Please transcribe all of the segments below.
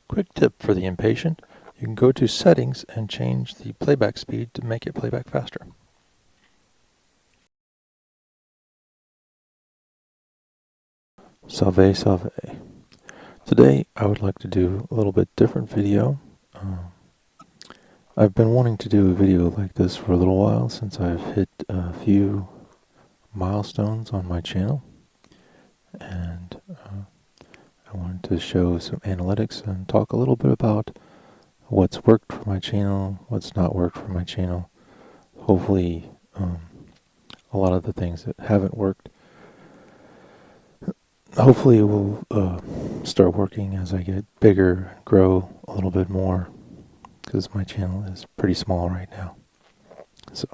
Quick tip for the impatient, you can go to settings and change the playback speed to make it playback faster. Salve, salve. Today I would like to do a little bit different video. I've been wanting to do a video like this for a little while since I've hit a few milestones on my channel, and I wanted to show some analytics and talk a little bit about what's worked for my channel, what's not worked for my channel. Hopefully a lot of the things that haven't worked hopefully it will start working as I get bigger and grow a little bit more, because my channel is pretty small right now. So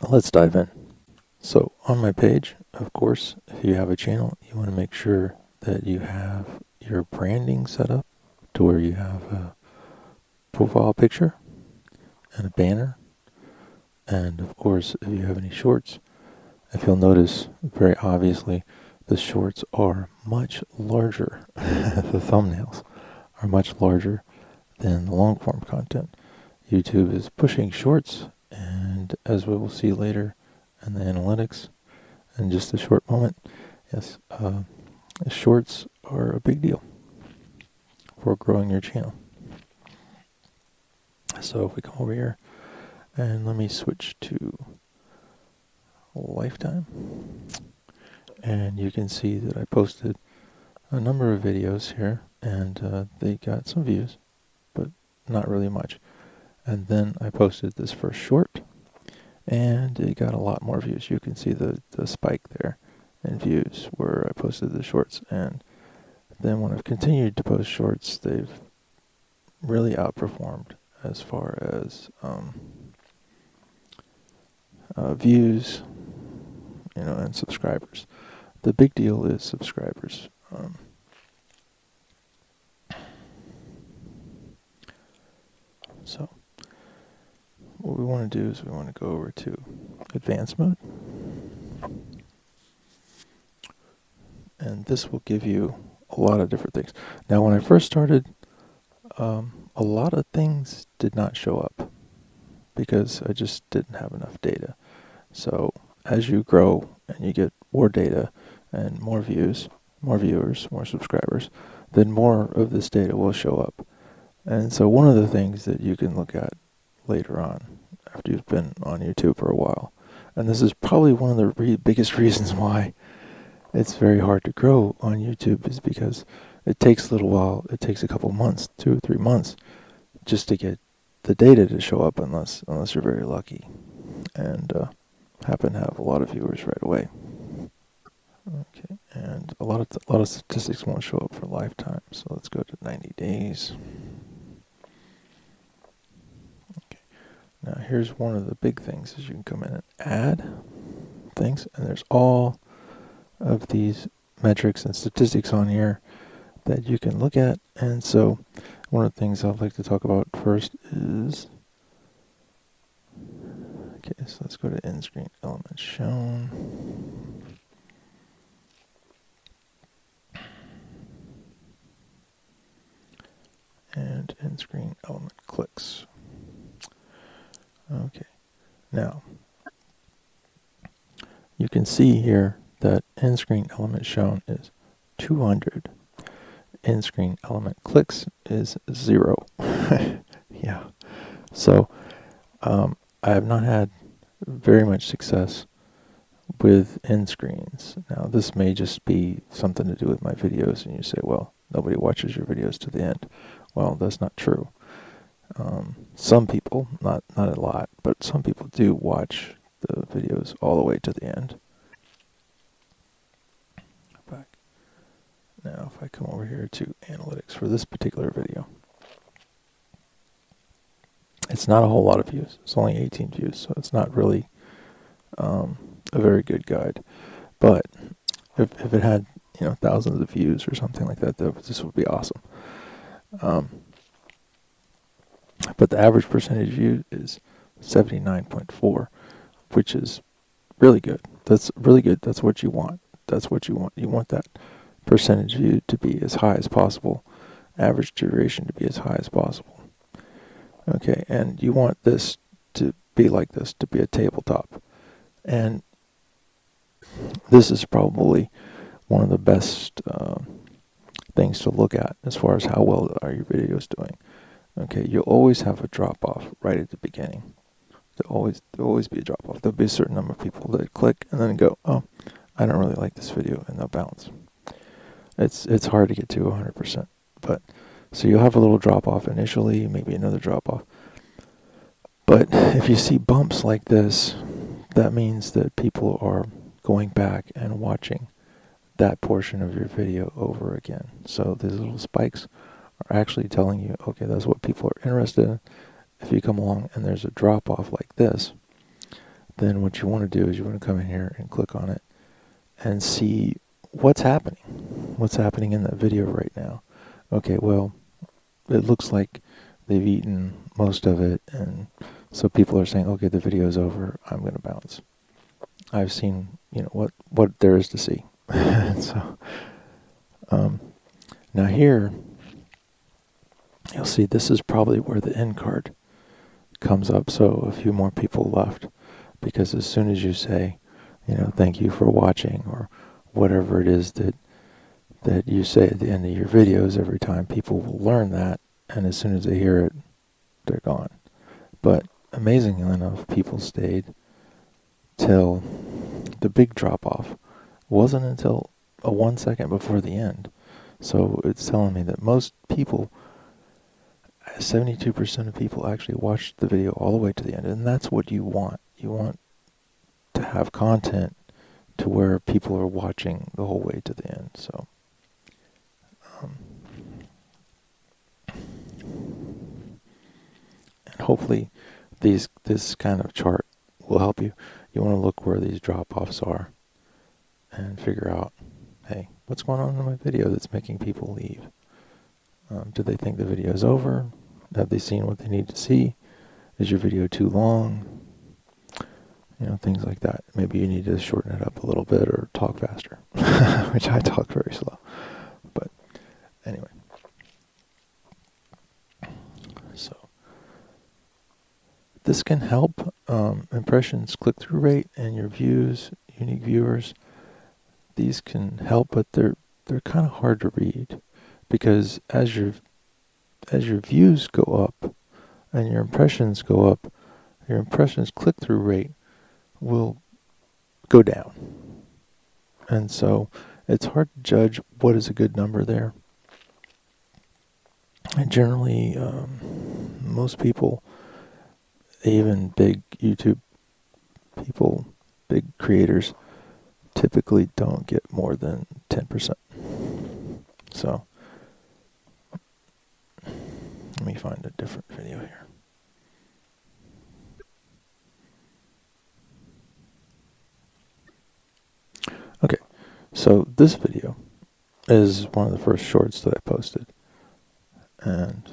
let's dive in. So on my page, of course, if you have a channel, you want to make sure that you have your branding set up to where you have a profile picture and a banner. And of course, if you have any shorts, if you'll notice very obviously, the shorts are much larger. The thumbnails are much larger than the long form content. YouTube is pushing shorts, and as we will see later in the analytics in just a short moment, yes, shorts are a big deal for growing your channel. So if we come over here, and let me switch to lifetime. And you can see that I posted a number of videos here, and they got some views, but not really much. And then I posted this first short, and it got a lot more views. You can see the spike there in views where I posted the shorts. And then when I've continued to post shorts, they've really outperformed as far as views, and subscribers. The big deal is subscribers. So what we want to do is we want to go over to advanced mode, and this will give you a lot of different things. Now when I first started, a lot of things did not show up because I just didn't have enough data. So as you grow and you get more data and more views, more viewers, more subscribers, then more of this data will show up. And so one of the things that you can look at later on, after you've been on YouTube for a while, and this is probably one of the biggest reasons why it's very hard to grow on YouTube, is because it takes a little while. It takes a couple months, 2 or 3 months, just to get the data to show up, unless you're very lucky and happen to have a lot of viewers right away. Okay, and a lot of statistics won't show up for lifetime. So let's go to 90 days. Okay, now here's one of the big things: is you can come in and add things, and there's all of these metrics and statistics on here that you can look at. And so one of the things I'd like to talk about first is, okay, so let's go to end screen element shown. And end screen element clicks. Okay, now you can see here that end screen element shown is 200. End screen element clicks is 0. Yeah, so I have not had very much success with end screens. Now this may just be something to do with my videos, and you say, well, nobody watches your videos to the end. Well, that's not true. Some people, not a lot, but some people do watch the videos all the way to the end. Back. Now if I come over here to analytics for this particular video, it's not a whole lot of views. It's only 18 views, so it's not really a very good guide. But if it had thousands of views or something like that, this would be awesome. But the average percentage view is 79.4, which is really good. That's really good. That's what you want. That's what you want. You want that percentage view to be as high as possible. average duration to be as high as possible. Okay, and you want this to be like this, to be a tabletop. And this is probably one of the best things to look at as far as how well are your videos doing. Okay, you'll always have a drop off right at the beginning. There'll always be a drop off. There'll be a certain number of people that click and then go, oh, I don't really like this video, and they'll bounce. It's hard to get to 100%, but so you'll have a little drop off initially, maybe another drop off. But if you see bumps like this, that means that people are going back and watching that portion of your video over again. So these little spikes are actually telling you, okay, that's what people are interested in. If you come along and there's a drop off like this, then what you want to do is you want to come in here and click on it and see what's happening in that video right now. Okay, well, it looks like they've eaten most of it, and so people are saying, okay, the video's over, I'm going to bounce. I've seen, what there is to see. So, now here, you'll see this is probably where the end card comes up, so a few more people left, because as soon as you say, thank you for watching, or whatever it is that you say at the end of your videos, every time people will learn that, and as soon as they hear it, they're gone. But amazingly enough, people stayed till the big drop-off. Wasn't until 1 second before the end. So it's telling me that most people, 72% of people actually watched the video all the way to the end, and that's what you want. You want to have content to where people are watching the whole way to the end. So, and hopefully this kind of chart will help you. You want to look where these drop-offs are and figure out, hey, what's going on in my video that's making people leave? Do they think the video is over? Have they seen what they need to see? Is your video too long? Things like that. Maybe you need to shorten it up a little bit or talk faster, which I talk very slow. But anyway. So this can help impressions, click-through rate, and your views, unique viewers. These can help, but they're kind of hard to read, because as your views go up and your impressions go up, your impressions click-through rate will go down. And so it's hard to judge what is a good number there. And generally, most people, even big YouTube people, big creators, typically don't get more than 10%. So let me find a different video here. Okay, so this video is one of the first shorts that I posted, and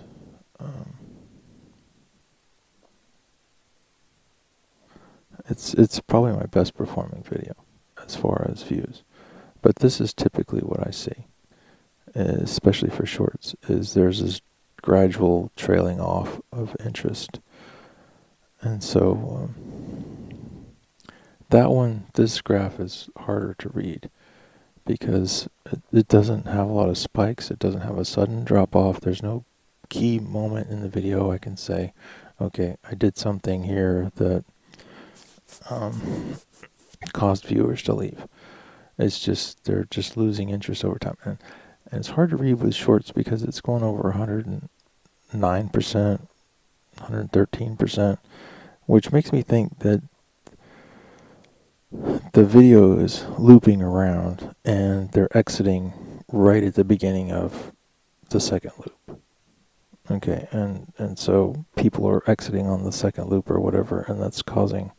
it's probably my best performing video as far as views. But this is typically what I see, especially for shorts, is there's this gradual trailing off of interest. And so this graph is harder to read because it doesn't have a lot of spikes. It doesn't have a sudden drop off. There's no key moment in the video I can say, okay, I did something here that caused viewers to leave. It's just, they're just losing interest over time. And it's hard to read with shorts because it's going over 109%, 113%, which makes me think that the video is looping around and they're exiting right at the beginning of the second loop. Okay, and so people are exiting on the second loop or whatever, and that's causing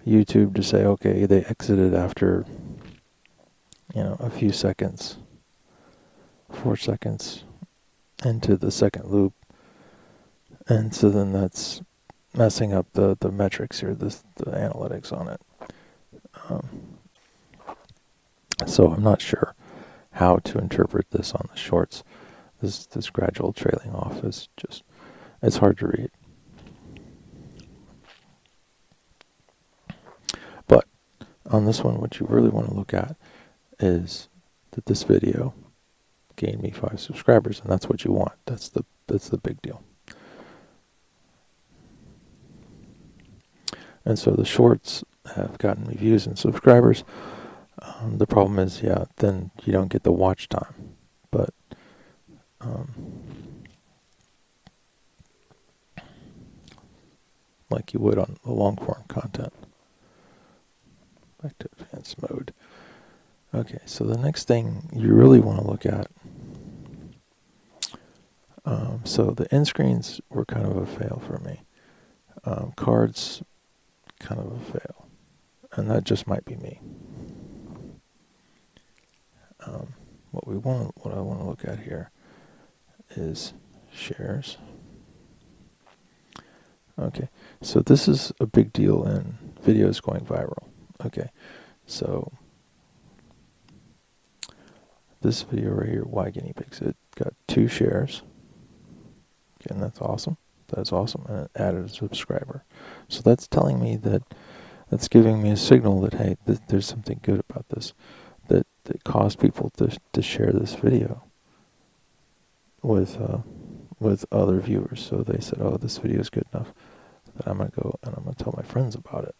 YouTube to say, okay, they exited after, a few seconds, 4 seconds into the second loop. And so then that's messing up the metrics here, the analytics on it. So I'm not sure how to interpret this on the shorts, this gradual trailing off is just, it's hard to read. But on this one, what you really want to look at is that this video gained me 5 subscribers, and that's what you want. That's the big deal. And so the shorts have gotten me views and subscribers. The problem is, yeah, then you don't get the watch time, but like you would on the long form content. Back to advanced mode. Okay, so the next thing you really want to look at, so the end screens were kind of a fail for me. Cards, kind of a fail. And that just might be me. What I want to look at here is shares. Okay, so this is a big deal in videos going viral. Okay, so this video right here, Why Guinea Pigs, it got 2 shares. Again, that's awesome. That's awesome, and it added a subscriber. So that's telling me that, that's giving me a signal that, hey, there's something good about this, that caused people to share this video with other viewers. So they said, oh, this video is good enough that I'm going to go and I'm going to tell my friends about it.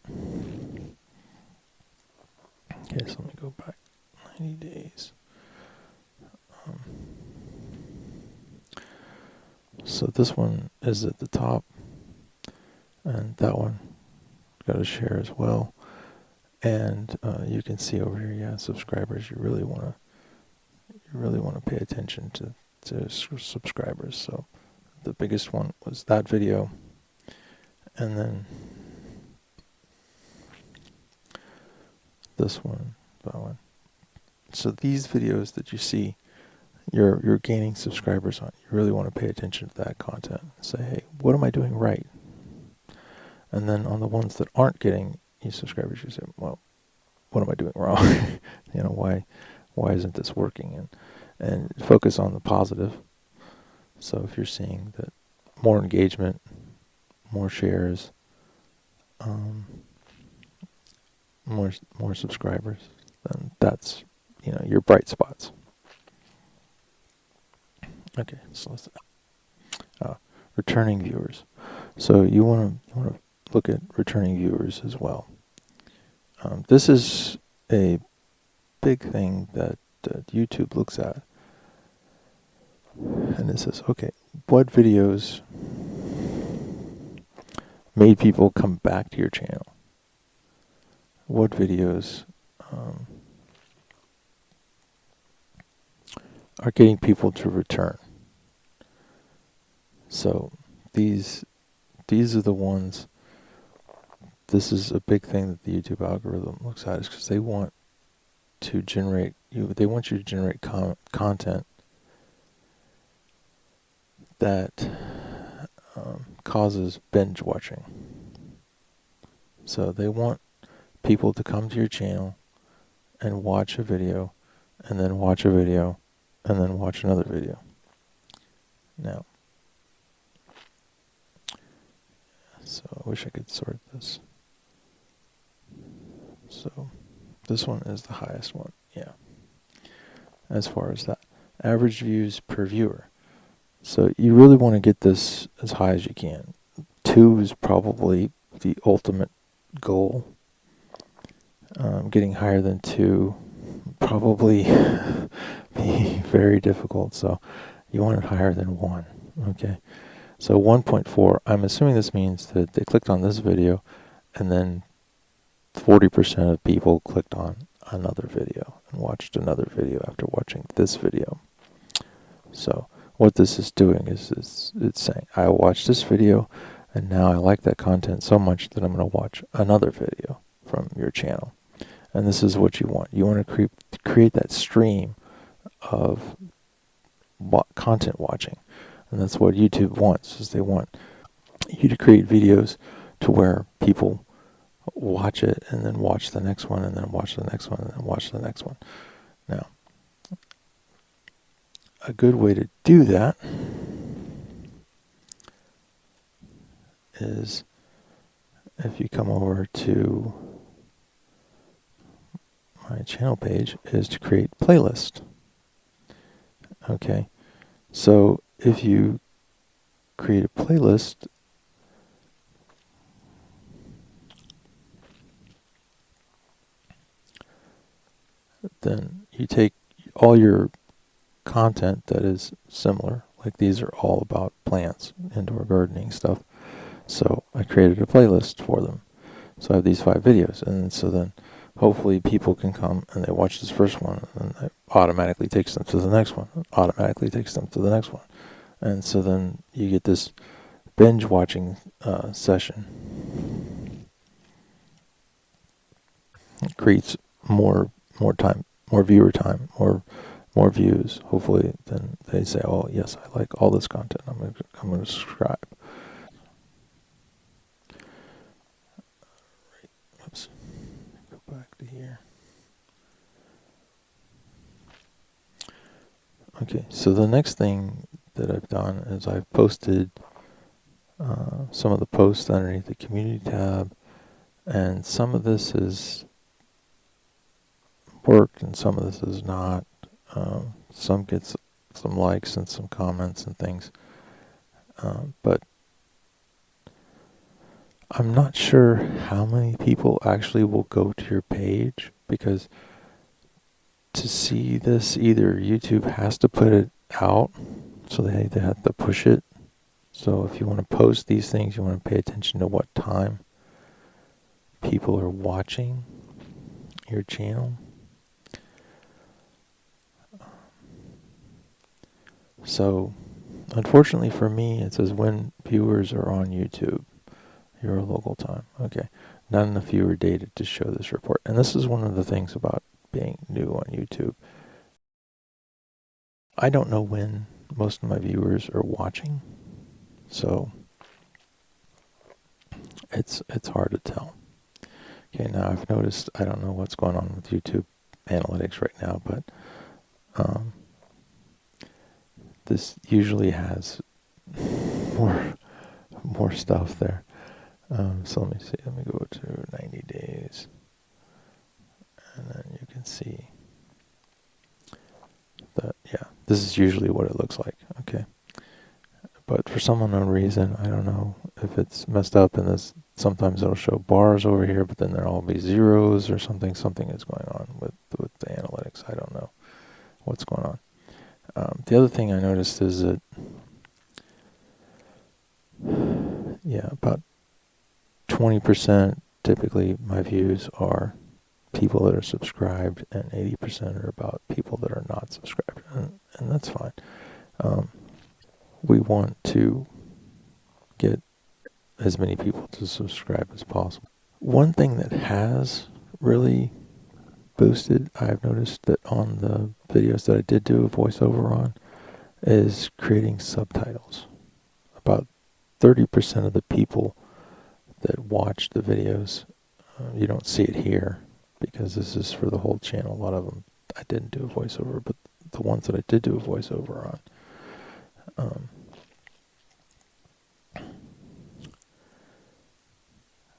Okay, so let me go back 90 days. So this one is at the top, and that one got a share as well. And you can see over here, yeah, subscribers. You really want to pay attention to subscribers. So the biggest one was that video, and then this one, that one. So these videos that you see, you're gaining subscribers on. You really want to pay attention to that content and say, hey, what am I doing right? And then on the ones that aren't getting you subscribers, you say, well, what am I doing wrong? You know, why isn't this working? And focus on the positive. So if you're seeing that more engagement, more shares, more subscribers, then that's, you know, your bright spots. Okay, so let's returning viewers. So you want to look at returning viewers as well. This is a big thing that YouTube looks at, and it says, okay, what videos made people come back to your channel? What videos are getting people to return? So these are the ones. This is a big thing that the YouTube algorithm looks at, is because they want to generate you. They want you to generate content that causes binge watching. So they want people to come to your channel and watch a video, and then watch a video, and then watch another video. Now, so I wish I could sort this. So this one is the highest one, yeah. As far as that, average views per viewer. So you really want to get this as high as you can. 2 is probably the ultimate goal. Getting higher than 2 probably be very difficult. So you want it higher than 1. Okay. So 1.4. I'm assuming this means that they clicked on this video, and then 40% of people clicked on another video and watched another video after watching this video. So what this is doing is it's saying, I watched this video, and now I like that content so much that I'm going to watch another video from your channel. And this is what you want. You want to create that stream of content watching. And that's what YouTube wants, is they want you to create videos to where people watch it and then watch the next one and then watch the next one and then watch the next one. Now, a good way to do that is if you come over to my channel page, is to create playlist. Okay, so if you create a playlist, then you take all your content that is similar, like these are all about plants, indoor gardening stuff. So I created a playlist for them. So I have these 5 videos, and so then hopefully people can come and they watch this first one, and it automatically takes them to the next one, automatically takes them to the next one. And so then you get this binge watching session. It creates more time, more viewer time, more views. Hopefully, then they say, "Oh, yes, I like all this content. I'm going to subscribe." Oops. Go back to here. Okay, so the next thing that I've done is I've posted some of the posts underneath the community tab, and some of this is work and some of this is not. Some gets some likes and some comments and things, but I'm not sure how many people actually will go to your page, because to see this, either YouTube has to put it out, so they have to push it. So if you want to post these things, you want to pay attention to what time people are watching your channel. So unfortunately for me, it says when viewers are on YouTube, your local time. Okay, not enough viewer data to show this report. And this is one of the things about being new on YouTube. I don't know when most of my viewers are watching, so it's hard to tell. Okay, now I've noticed, I don't know what's going on with YouTube analytics right now, but this usually has more stuff there. So let me see. Let me go to 90 days, and then you can see that, yeah, this is usually what it looks like. Okay, but for some unknown reason, I don't know if it's messed up, and this sometimes it'll show bars over here, but then there'll all be zeros or something. Something is going on with the analytics. I don't know what's going on. The other thing I noticed is that, yeah, about 20% typically my views are people that are subscribed, and 80% are about people that are not subscribed, and that's fine. We want to get as many people to subscribe as possible. One thing that has really boosted, I've noticed that on the videos that I did do a voiceover on, is creating subtitles. About 30% of the people that watch the videos, you don't see it here because this is for the whole channel. A lot of them I didn't do a voiceover, but the ones that I did do a voiceover on,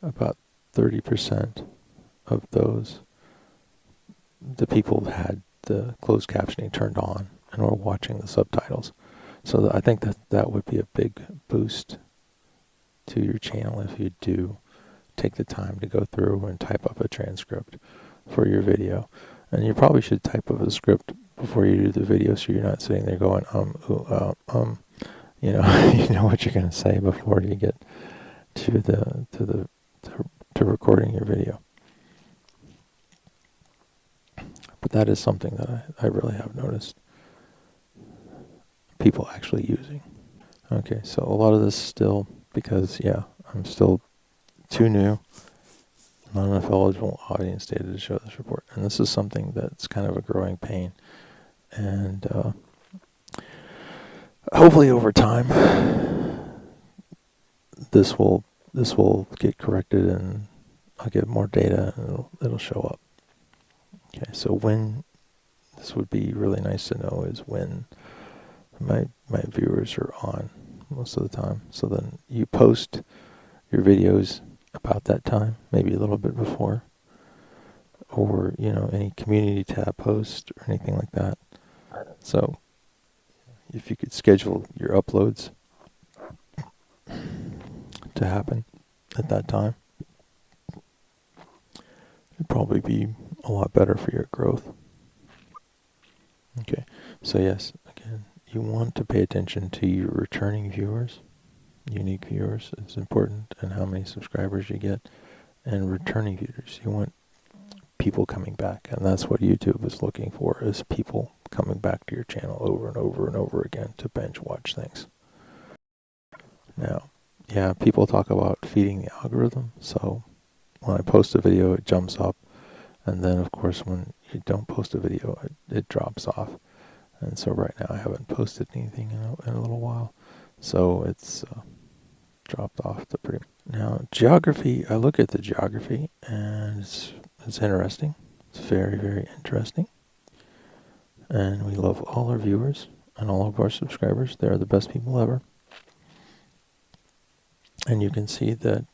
about 30% of those, the people had the closed captioning turned on and were watching the subtitles. So I think that would be a big boost to your channel if you do take the time to go through and type up a transcript for your video. And you probably should type up a script before you do the video, so you're not sitting there going, you know, you know what you're going to say before you get to recording your video. But that is something that I really have noticed people actually using. Okay, so a lot of this still, because, yeah, I'm still too new, not enough eligible audience data to show this report. And this is something that's kind of a growing pain. And hopefully over time, this will get corrected, and I'll get more data, and it'll show up. Okay, so when, this would be really nice to know, is when my viewers are on most of the time. So then you post your videos about that time, maybe a little bit before, or any community tab post or anything like that. So if you could schedule your uploads to happen at that time, it'd probably be a lot better for your growth. Okay, so yes, again, you want to pay attention to your returning viewers, unique viewers. It's important, and how many subscribers you get, and returning viewers. You want people coming back, and that's what YouTube is looking for, is people coming back to your channel over and over and over again to binge watch things. Now, yeah, people talk about feeding the algorithm, so when I post a video, it jumps up, and then of course when you don't post a video, it drops off. And so right now I haven't posted anything in a little while, so it's dropped off the pretty. Now geography, I look at the geography, and it's interesting. It's very, very interesting. And we love all our viewers and all of our subscribers. They are the best people ever. And you can see that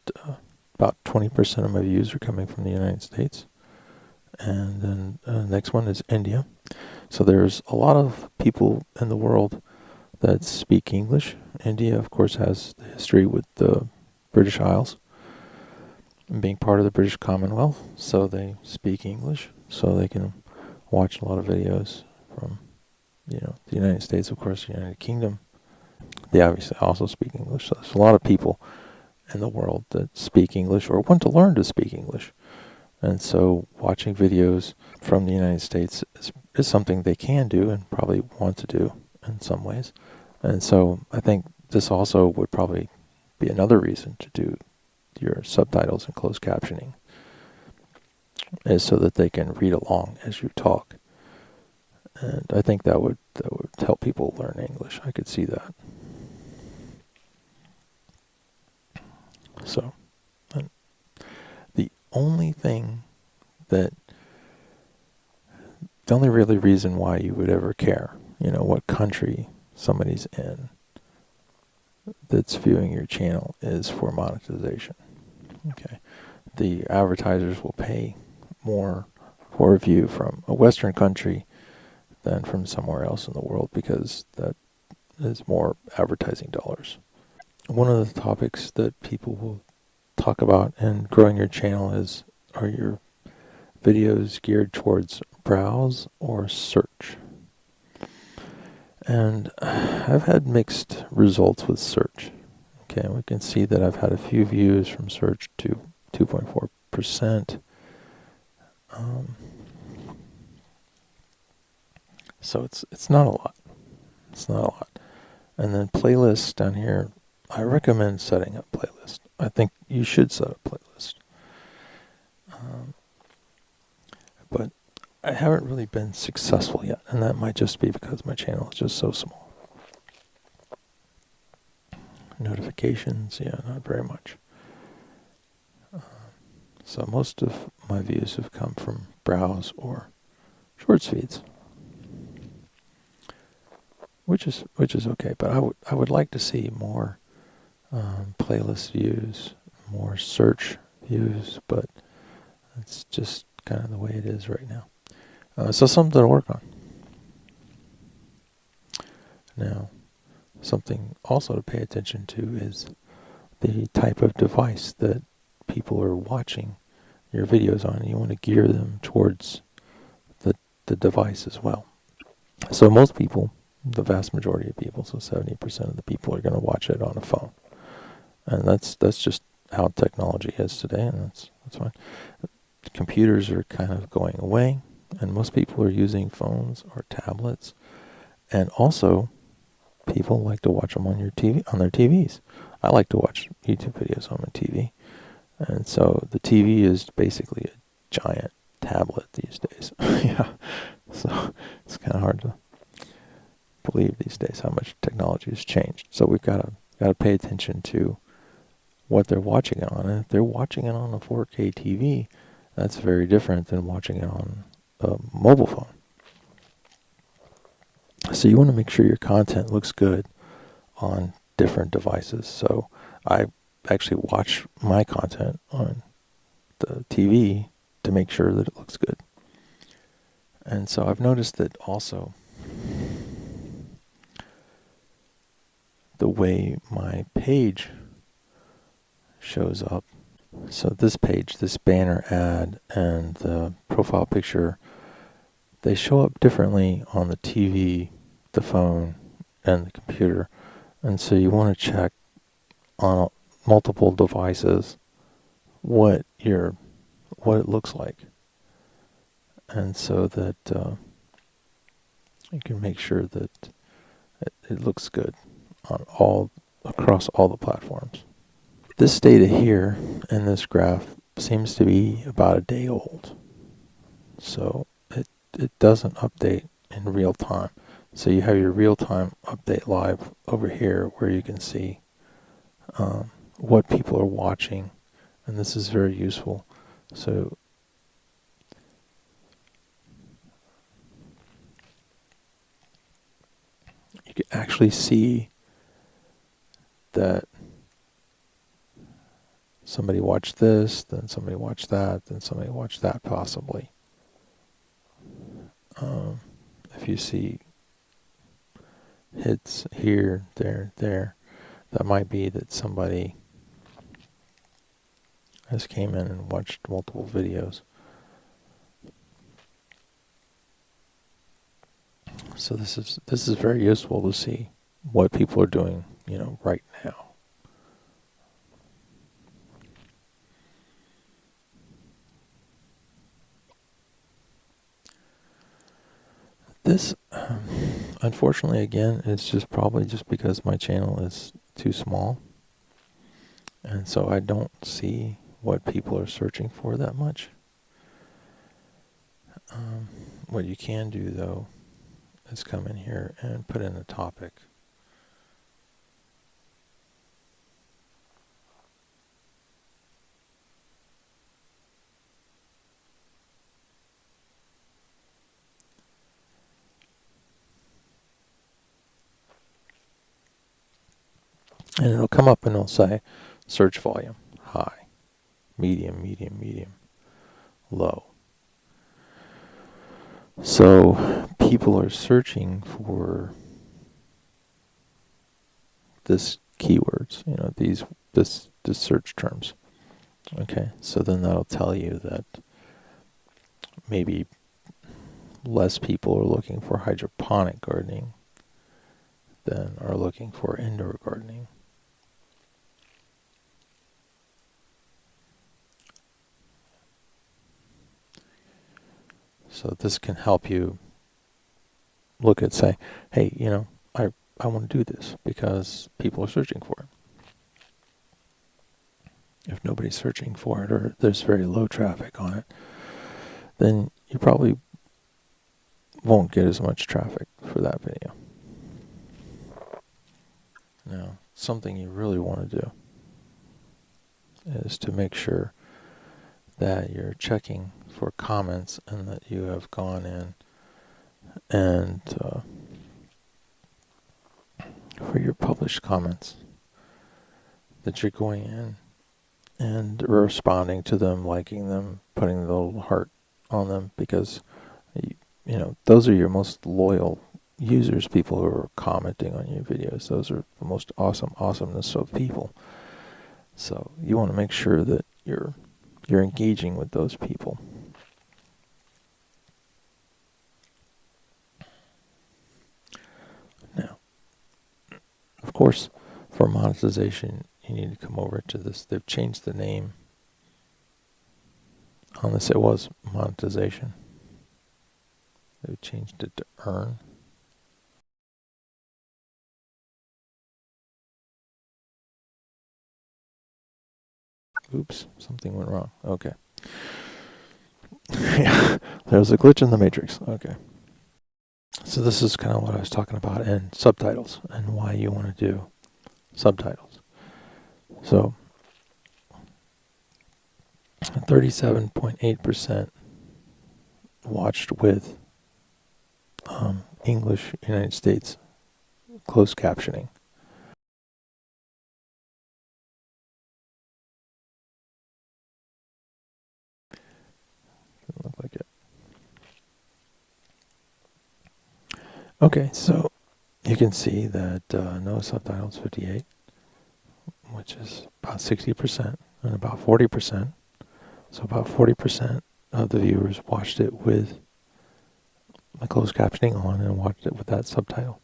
about 20% of my views are coming from the United States. And then the next one is India. So there's a lot of people in the world that speak English. India, of course, has the history with the British Isles and being part of the British Commonwealth. So they speak English, so they can watch a lot of videos from, the United States, of course, the United Kingdom. They obviously also speak English. So there's a lot of people in the world that speak English or want to learn to speak English. And so watching videos from the United States is something they can do and probably want to do in some ways. And so I think this also would probably be another reason to do your subtitles and closed captioning, is so that they can read along as you talk. And I think that would help people learn English. I could see that. So, the only really reason why you would ever care, what country somebody's in that's viewing your channel, is for monetization. Okay. The advertisers will pay more for a view from a Western country than from somewhere else in the world, because that is more advertising dollars. One of the topics that people will talk about in growing your channel is, are your videos geared towards browse or search? And I've had mixed results with search. Okay, we can see that I've had a few views from search to 2.4%. So it's not a lot. It's not a lot. And then playlists down here, I recommend setting up playlist. I think you should set up playlist. But I haven't really been successful yet, and that might just be because my channel is just so small. Notifications, yeah, not very much. So most of my views have come from browse or shorts feeds, which is okay. But I would like to see more playlist views, more search views, but it's just kind of the way it is right now. So something to work on. Now, something also to pay attention to is the type of device that people are watching your videos on. You want to gear them towards the device as well. So most people, the vast majority of people, so 70% of the people, are going to watch it on a phone. And that's just how technology is today, and that's fine. Computers are kind of going away, and most people are using phones or tablets. And also, people like to watch them on their TVs. I like to watch YouTube videos on my TV. And so the TV is basically a giant tablet these days. Yeah. So it's kind of hard to believe these days how much technology has changed. So we've got to pay attention to what they're watching it on. And if they're watching it on a 4K TV, that's very different than watching it on a mobile phone. So you want to make sure your content looks good on different devices. So I actually watch my content on the TV to make sure that it looks good. And so I've noticed that also the way my page shows up. So this page, this banner ad, and the profile picture, they show up differently on the TV, the phone, and the computer. And so you want to check on multiple devices what it looks like, and so that you can make sure that it looks good on across all the platforms. This data here in this graph seems to be about a day old, so it doesn't update in real time. So you have your real-time update live over here where you can see what people are watching, and this is very useful. So you can actually see that somebody watched this, then somebody watched that, then somebody watched that possibly. If you see hits here, there, that might be that somebody has came in and watched multiple videos. So this is very useful to see what people are doing, right now. This, unfortunately, again, it's just probably just because my channel is too small, and so I don't see what people are searching for that much. What you can do, though, is come in here and put in a topic. And it'll come up and it'll say search volume, high, medium, medium, medium, low. So people are searching for this keywords, this search terms. Okay, so then that'll tell you that maybe less people are looking for hydroponic gardening than are looking for indoor gardening. So this can help you look at, say, hey, I want to do this because people are searching for it. If nobody's searching for it or there's very low traffic on it, then you probably won't get as much traffic for that video. Now, something you really want to do is to make sure that you're checking for comments and that you have gone in and for your published comments, that you're going in and responding to them, liking them, putting the little heart on them, because those are your most loyal users, people who are commenting on your videos. Those are the most awesomeness of people. So you want to make sure that you're engaging with those people. Now, of course, for monetization, you need to come over to this. They've changed the name on this. It was monetization. They've changed it to earn. Oops, something went wrong. Okay. Yeah, there was a glitch in the matrix. Okay. So this is kind of what I was talking about in subtitles and why you want to do subtitles. So 37.8% watched with English United States closed captioning. Doesn't look like it. Okay, so you can see that no subtitles 58, which is about 60%, and about 40%. So about 40% of the viewers watched it with the closed captioning on and watched it with that subtitle.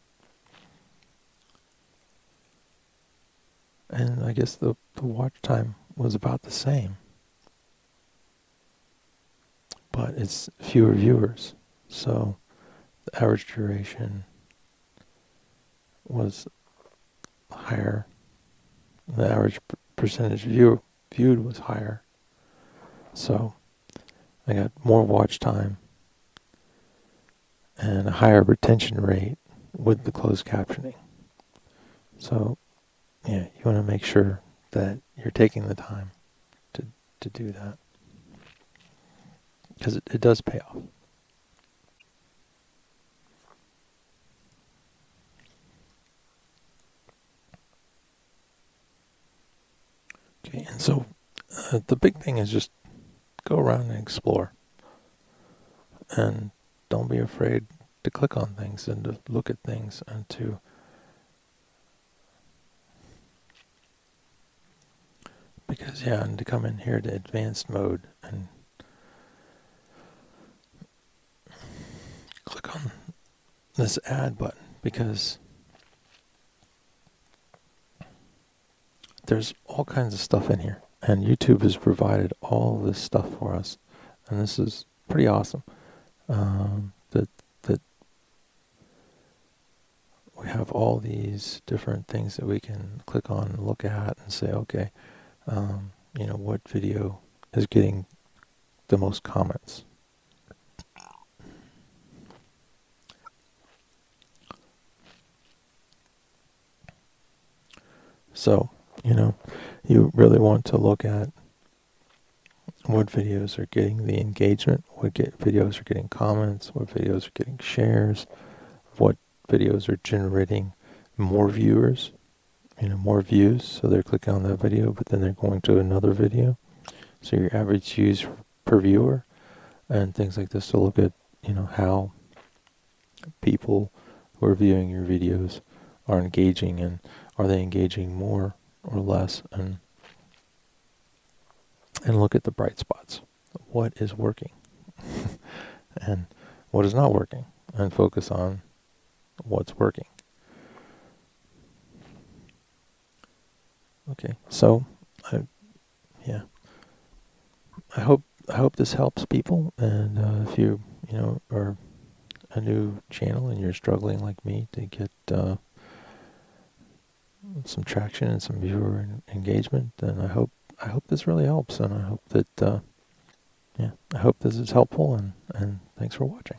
And I guess the watch time was about the same, but it's fewer viewers. So the average duration was higher. The average percentage viewed was higher. So I got more watch time and a higher retention rate with the closed captioning. So yeah, you want to make sure that you're taking the time to do that, because it does pay off. Okay, and so the big thing is just go around and explore, and don't be afraid to click on things and to look at things and to and to come in here to advanced mode and click on this add button, because there's all kinds of stuff in here, and YouTube has provided all this stuff for us, and this is pretty awesome. That we have all these different things that we can click on and look at and say, okay, what video is getting the most comments. So, you really want to look at what videos are getting the engagement, what videos are getting comments, what videos are getting shares, what videos are generating more viewers, more views. So they're clicking on that video, but then they're going to another video. So your average views per viewer and things like this to look at, how people who are viewing your videos are engaging, and are they engaging more or less, and look at the bright spots. What is working and what is not working, and focus on what's working. Okay, so I hope this helps people, and if you are a new channel and you're struggling like me to get some traction and some viewer engagement, then I hope this really helps, and I hope that I hope this is helpful, and thanks for watching.